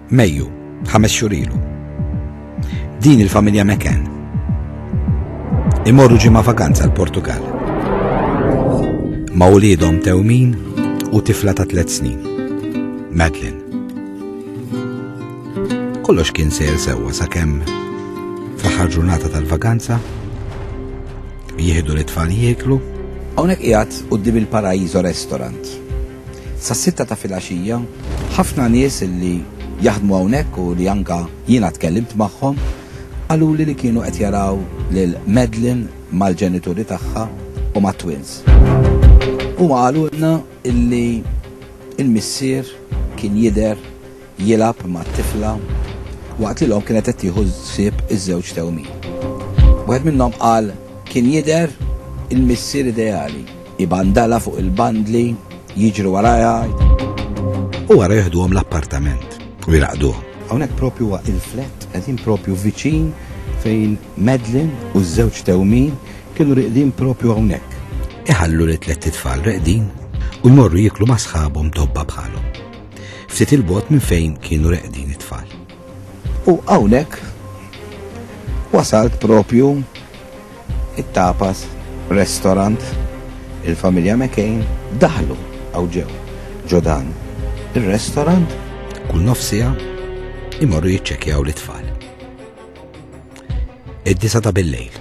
Mejju, 5 xhur ilu. Din il-familja McCann imorru ġimgħa vakanza l-Portugal ma' wliedhom Tewmin u tifla ta' 3 snin, Madeline. Kollox kien sejr sewwa sakemm fl-aħħar ġurnata tal-vakanza jieħdu l-itfal jieklu. Hawnhekk qiegħed quddiem il-Paraíso Restaurant. Sas-6 ta' filgħaxija ħafna nies li jaħdmu hawnhekk u li anka jiena tkellimt magħhom qaluli li kienu qed jaraw lil Madeline mal-ġenituri tagħha u mat-twins. Huma qalulna illi il-missier kien jidher jilab mat-tifla waqt li l-om kienet qed tieħu ssieb iż-żewġ Tewmin. Wieħed minnhom qal kien jidher il-missier ideali, ibandala fuq il-bandli, jiġru warajha u wara jieħduhom l-appartament u jiraqduhom. Hawnhekk propju huwa il-flat qegħdin propju viċin fejn Madeline u ż-żewġ Tewmin kienu reqdin propju hawnhekk. Iħallu li 3 tfal reqdin u jmorru jieklu ma' sħabhom tobba bħalhom. Ftit il-bogħod minn fejn kienu reqdin it-tfal. U hawnhekk wasalt propju it-Tapas Restaurant il-familja McCann daħlu aw ġew dan ir-restorant kull nofsija imorru jiċċekkjaw l-itfal. Id-9 ta' bil-lejl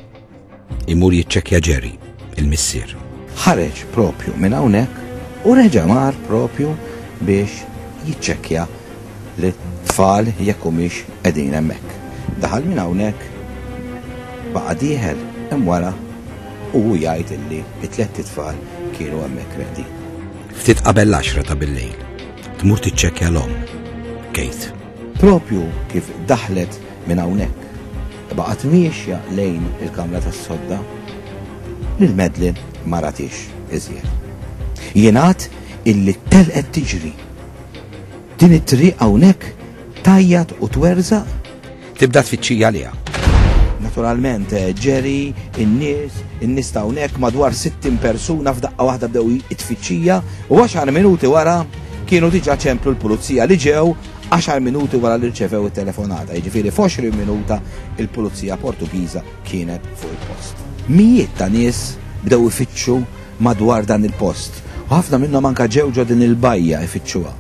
imur jiċċekkja Jerry, il-missier. Ħareġ propju minn hawnhekk u reġa' mar propju biex jiċċekkja l-tfal jekk humiex qegħdin hemmhekk. Daħal minn hawnhekk baqa' dieħel hemm wara u hu jgħid illi t-3 tfal kienu hemmhekk reqdin. Ftit qabel l-10 ta' bil-lejl tmur tiċċekkja l-omm, Kate. Propju kif daħlet minn hawnhekk baqgħet miexja lejn il-kamra tas-sodda lil Madeline ma ratix iżjed. Jingħad illi telqet tiġri. Din it-triq hawnhekk tajjat u twerżaq. Tibda tfittxija liha. Naturalment Jerry, in-nies ta' hawnhekk madwar 60 persuna f'daqqa waħda bdew it-tfittxija u 10 minuti wara kienu diġà ċemplu l-pulizija li ġew 10 minuti wara li rċevew it-telefonata. Jiġifieri f'20 minuta il-Pulizija Portugiża kienet fuq il-post. Mijiet ta' nies bdew ifittxu madwar dan il-post u ħafna minnhom anke ġew ġo din il-bajja ifittxuha.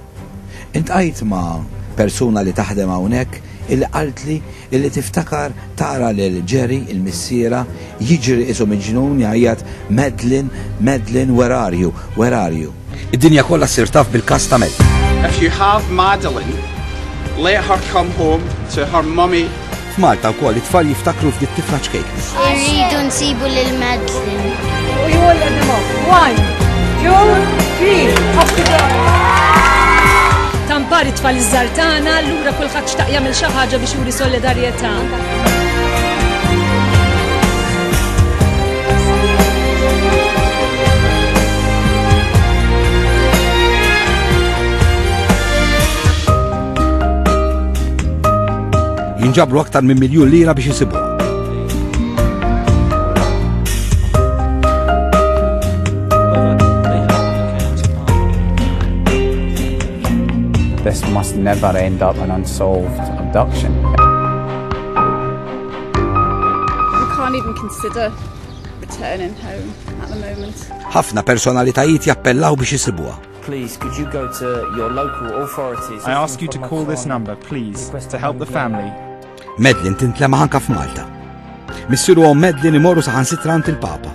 Intqajt ma' persuna li taħdem hawnhekk illi qaltli illi tiftakar tara lil Jerry il-missiera jiġri isu miġnun jgħajjat Madeline, where are you? Where are you? Id-dinja kollha ssir taf bil-każ ta' Madeline. If you have Madeline, let her come home to her mummy. F'Malta wkoll it-tfal jiftakru f'dit tifla ċkejklu. Irridu nsibu lil Madeline. U jgħollu għanimok. 1, 2, 3, Tampari tfal iż-żartana, allura kulħadd xtaq jagħmel xi ħaġa biex juri solidarjetà. Jinġabru aktar minn miljun lira biex jisibuha. This must never end up an unsolved abduction. We can't even consider returning home at the moment. Ħafna personalitajiet jappellaw biex jisibuha. Please, could you go to your local authorities? I ask you to call this number, please, to help the family. Madeline tintlema ħanka f'Malta. Missieru Madeline imorru saħansitra ant il-Papa.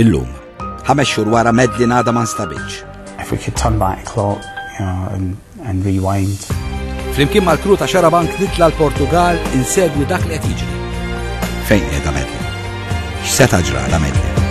Illum, 5 xhur wara Madeline għadha ma nstabilx. If we could turn back the clock, you know, and rewind. Flimkien mal-kru ta' Xarabank nitla l-Portugal insegwi dak li qed jiġri. Fejn qiegħda Madeline? X'se taġra la Madeline?